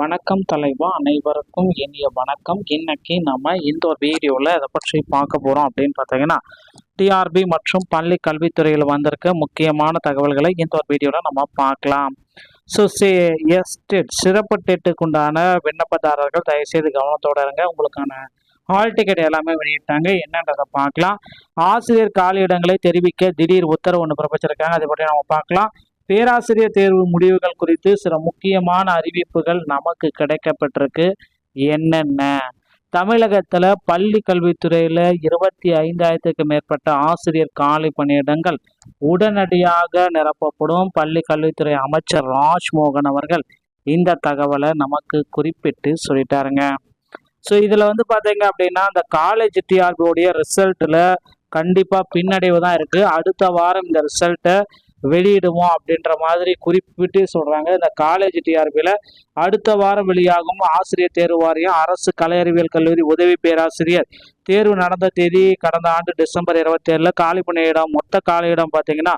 வணக்கம் தலைவா, அனைவருக்கும் இனிய வணக்கம். இன்னைக்கு நம்ம இந்த ஒரு வீடியோவில் அதை பற்றி பார்க்க போகிறோம் அப்படின்னு பார்த்தீங்கன்னா, டிஆர்பி மற்றும் பள்ளி கல்வித்துறையில் வந்திருக்க முக்கியமான தகவல்களை இந்த ஒரு வீடியோவில் நம்ம பார்க்கலாம். ஸோ சிறப்பு டெட்டுக்கு உண்டான விண்ணப்பதாரர்கள் தயவுசெய்து கவனத்தோட இருங்க. உங்களுக்கான ஹால் டிக்கெட் எல்லாமே வெளியிட்டாங்க, என்னன்றதை பார்க்கலாம். ஆசிரியர் காலியிடங்களை தெரிவிக்க திடீர் உத்தரவு ஒன்று பிறப்பிச்சிருக்காங்க, அதை பற்றி நம்ம பார்க்கலாம். பேராசிரியர் தேர்வு முடிவுகள் குறித்து சில முக்கியமான அறிவிப்புகள் நமக்கு கிடைக்கப்பட்டிருக்கு. என்னென்ன? தமிழகத்துல பள்ளி கல்வித்துறையில 25,000க்கு மேற்பட்ட ஆசிரியர் காலி பணியிடங்கள் உடனடியாக நிரப்பப்படும். பள்ளி கல்வித்துறை அமைச்சர் ராஜ்மோகன் அவர்கள் இந்த தகவலை நமக்கு குறிப்பிட்டு சொல்லிட்டாருங்க. ஸோ இதில் பார்த்தீங்க அப்படின்னா, இந்த காலேஜ் டிஆர்பியோடைய ரிசல்ட்டில் கண்டிப்பாக பின்னடைவு தான் இருக்குது. அடுத்த வாரம் இந்த ரிசல்ட்டை வெளியிடுவோம் அப்படின்ற மாதிரி குறிப்பிட்டு சொல்கிறாங்க. இந்த காலேஜ் டிஆர்பியில் அடுத்த வாரம் வெளியாகும். ஆசிரியர் தேர்வு வாரியம் அரசு கலை அறிவியல் கல்லூரி உதவி பேராசிரியர் தேர்வு நடந்த தேதி கடந்த ஆண்டு டிசம்பர் 27. காலி பணியிடம் மொத்த காலியிடம் பார்த்தீங்கன்னா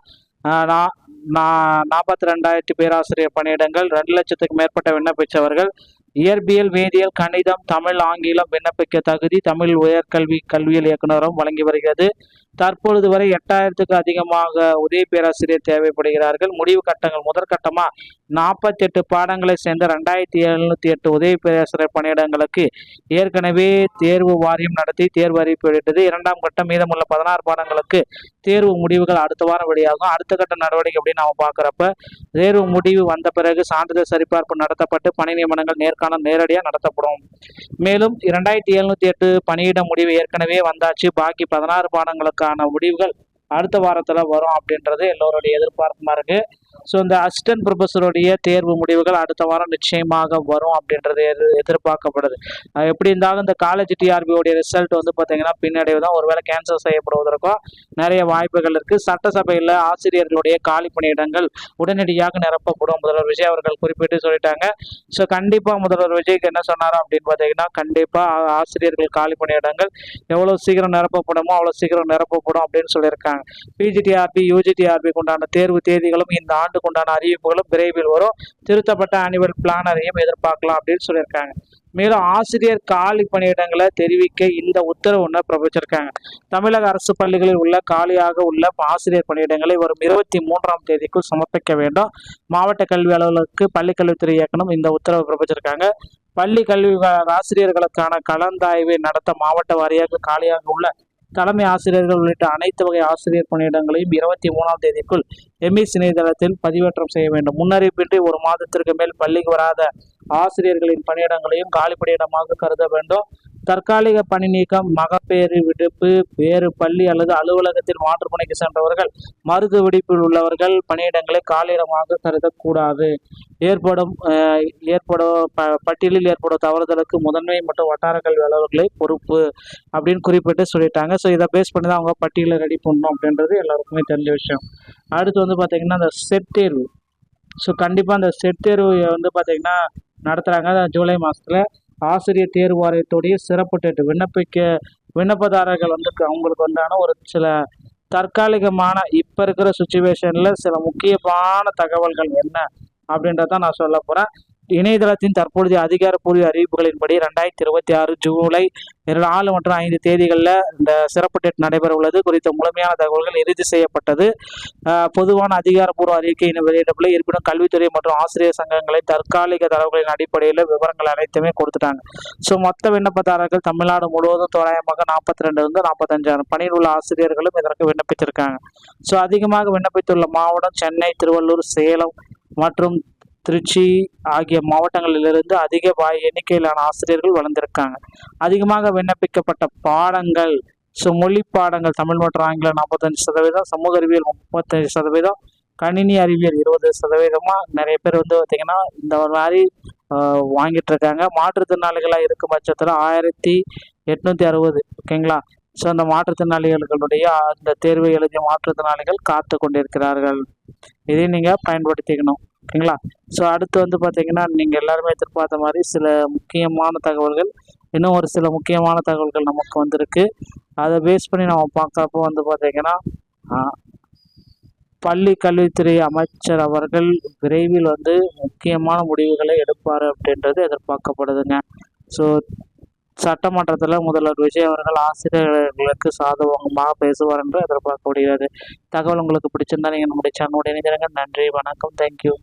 42,000 பேராசிரியர் பணியிடங்கள். 2,00,000க்கு மேற்பட்ட விண்ணப்பித்தவர்கள். இயற்பியல், வேதியியல், கணிதம், தமிழ், ஆங்கிலம் விண்ணப்பிக்க தகுதி தமிழ் உயர்கல்வி கல்வியியல் இயக்குநரும் வழங்கி வருகிறது. தற்பொழுது வரை 8,000க்கு அதிகமாக உதவி பேராசிரியர் தேவைப்படுகிறார்கள். முடிவு கட்டங்கள்: முதற்கட்டமாக 48 பாடங்களை சேர்ந்த 2,708 உதவி பேராசிரியர் பணியிடங்களுக்கு ஏற்கனவே தேர்வு வாரியம் நடத்தி தேர்வு அறிவிப்பு வெளியிட்டது. இரண்டாம் கட்டம் மீதமுள்ள 16 பாடங்களுக்கு தேர்வு முடிவுகள் அடுத்த வாரம் வெளியாகும். அடுத்த கட்ட நடவடிக்கை அப்படின்னு நம்ம பார்க்குறப்ப, தேர்வு முடிவு வந்த பிறகு சான்றிதழ் சரிபார்ப்பு நடத்தப்பட்டு பணி நியமனங்கள் நேர்காணல் நேரடியாக நடத்தப்படும். மேலும் 2,708 பணியிட முடிவு ஏற்கனவே வந்தாச்சு. பாக்கி 16 பாடங்களுக்கான முடிவுகள் அடுத்த வாரத்தில் வரும் அப்படின்றது எல்லோருடைய எதிர்பார்ப்புமா இருக்கு. ஸோ இந்த அசிஸ்டன்ட் ப்ரொஃபஸருடைய தேர்வு முடிவுகள் அடுத்த வாரம் நிச்சயமாக வரும் அப்படின்றது எதிர்பார்க்கப்படுது. எப்படி இருந்தாலும் இந்த காலேஜ் டிஆர்பியோடைய ரிசல்ட் பார்த்தீங்கன்னா பின்னடைவு தான். ஒருவேளை கேன்சல் செய்யப்படுவதற்கும் நிறைய வாய்ப்புகள் இருக்குது. சட்டசபையில் ஆசிரியர்களுடைய காலி பணியிடங்கள் உடனடியாக நிரப்பப்படும். முதல்வர் விஜய் அவர்கள் குறிப்பிட்டு சொல்லிட்டாங்க. ஸோ கண்டிப்பாக முதல்வர் விஜய்க்கு என்ன சொன்னாரோ அப்படின்னு பார்த்தீங்கன்னா, கண்டிப்பாக ஆசிரியர்கள் காலி பணியிடங்கள் எவ்வளோ சீக்கிரம் நிரப்பப்படுமோ அவ்வளோ சீக்கிரம் நிரப்பப்படும் அப்படின்னு சொல்லியிருக்காங்க. பிஜிடிஆர்பி, யூஜிடிஆர்பிக்கு உண்டான தேர்வு தேதிகளும் இந்த ஆண்டுக்கு உண்டான அறிவிப்புகளும் விரைவில் வரும். திருத்தப்பட்ட ஆனுவல் பிளானரையும் எதிர்பார்க்கலாம் அப்படின்னு சொல்லியிருக்காங்க. மேலும் ஆசிரியர் காலி பணியிடங்களை தெரிவிக்க இந்த உத்தரவு ஒன்று பிறப்பிச்சிருக்காங்க. தமிழக அரசு பள்ளிகளில் உள்ள காலியாக உள்ள ஆசிரியர் பணியிடங்களை வரும் 23ஆம் தேதிக்குள் சமர்ப்பிக்க வேண்டும். மாவட்ட கல்வி அலுவலருக்கு பள்ளிக்கல்வித்துறை இயக்கணும் இந்த உத்தரவு பிறப்பிச்சிருக்காங்க. பள்ளி கல்வி ஆசிரியர்களுக்கான கலந்தாய்வை நடத்த மாவட்ட வாரியாக காலியாக உள்ள தலைமை ஆசிரியர்கள் உள்ளிட்ட அனைத்து வகை ஆசிரியர் பணியிடங்களையும் 23ஆம் தேதிக்குள் எம்இஸ் இணையதளத்தில் பதிவேற்றம் செய்ய வேண்டும். முன்னறிவிப்பின்றி 1 மாதத்திற்கு மேல் பள்ளிக்கு வராத ஆசிரியர்களின் பணியிடங்களையும் காலி பணியிடமாக கருத வேண்டும். தற்காலிக பணி நீக்கம், மகப்பேறு விடுப்பு, வேறு பள்ளி அல்லது அலுவலகத்தில் மாற்றுப்பணிக்கு சென்றவர்கள், மருத்துவ விடுப்பில் உள்ளவர்கள் பணியிடங்களை காலியிடமாக கருதக்கூடாது. பட்டியலில் ஏற்படும் தவறுதலுக்கு முதன்மை மற்றும் வட்டார கல்வி அலுவலர்களே பொறுப்பு அப்படின்னு குறிப்பிட்டு சொல்லிட்டாங்க. ஸோ இதை பேஸ் பண்ணி தான் அவங்க பட்டியலை ரெடி பண்ணணும் அப்படின்றது எல்லாருக்குமே தெரிஞ்ச விஷயம். அடுத்து பார்த்தீங்கன்னா இந்த செட் தேர்வு. ஸோ கண்டிப்பாக அந்த செட் தேர்வு பார்த்தீங்கன்னா நடத்துகிறாங்க. ஜூலை மாதத்தில் ஆசிரியர் தேர்வு வாரியத்துடைய சிறப்பு டெட் விண்ணப்பதாரர்கள் அவங்களுக்கு ஒரு சில தற்காலிகமான இப்போ இருக்கிற சுச்சுவேஷனில் சில முக்கியமான தகவல்கள் என்ன அப்படின்றத நான் சொல்ல போகிறேன். இணையதளத்தின் தற்பொழுதைய அதிகாரப்பூர்வ அறிவிப்புகளின்படி 2026 ஜூலை 4 மற்றும் 5 தேதிகளில் இந்த சிறப்பு டெட் நடைபெற உள்ளது குறித்த முழுமையான தகவல்கள் இறுதி செய்யப்பட்டது. பொதுவான அதிகாரப்பூர்வ அறிக்கை வெளியிடப்படவில்லை. இருப்பினும் கல்வித்துறை மற்றும் ஆசிரியர் சங்கங்களின் தற்காலிக தரவுகளின் அடிப்படையில் விவரங்கள் அனைத்துமே கொடுத்துட்டாங்க. ஸோ மொத்த விண்ணப்பதாரர்கள் தமிழ்நாடு முழுவதும் தோராயமாக 42 to 45 பணியில் உள்ள ஆசிரியர்களும் இதற்கு விண்ணப்பித்திருக்காங்க. ஸோ அதிகமாக விண்ணப்பித்துள்ள மாவட்டம் சென்னை, திருவள்ளூர், சேலம் மற்றும் திருச்சி ஆகிய மாவட்டங்களிலிருந்து அதிக எண்ணிக்கையிலான ஆசிரியர்கள் வளர்ந்திருக்காங்க. அதிகமாக விண்ணப்பிக்கப்பட்ட பாடங்கள், மொழி பாடங்கள் தமிழ் மற்றும் ஆங்கிலம் 45%, சமூக அறிவியல் 35%, கணினி அறிவியல் 20%. நிறைய பேர் பார்த்தீங்கன்னா இந்த மாதிரி வாங்கிட்டு இருக்காங்க. மாற்றுத்திறனாளிகளாக இருக்கும் பட்சத்தில் 1,860. ஓகேங்களா? ஸோ அந்த மாற்றுத்திறனாளிகளுடைய அந்த தேர்வை எழுதிய மாற்றுத்திறனாளிகள் காத்து கொண்டிருக்கிறார்கள். இதை நீங்கள் பயன்படுத்திக்கணும். ஓகேங்களா? ஸோ அடுத்து பார்த்தீங்கன்னா, நீங்கள் எல்லாருமே எதிர்பார்த்த மாதிரி சில முக்கியமான தகவல்கள், இன்னும் ஒரு சில முக்கியமான தகவல்கள் நமக்கு வந்திருக்கு. அதை பேஸ் பண்ணி நம்ம பார்க்குறப்போ பார்த்தீங்கன்னா பள்ளி கல்வித்துறை அமைச்சர் அவர்கள் விரைவில் வந்து முக்கியமான முடிவுகளை எடுப்பார் அப்படின்றது எதிர்பார்க்கப்படுதுங்க. ஸோ சட்டமன்றத்தில் முதல்வர் விஜய் அவர்கள் ஆசிரியர்களுக்கு சாதகமாக பேசுவார் என்று எதிர்பார்க்கப்படுகிறது. தகவல் உங்களுக்கு பிடிச்சிருந்தா நீங்கள் நம்முடைய சேனலோட இணைந்திருங்க. நன்றி, வணக்கம், தேங்க்யூ.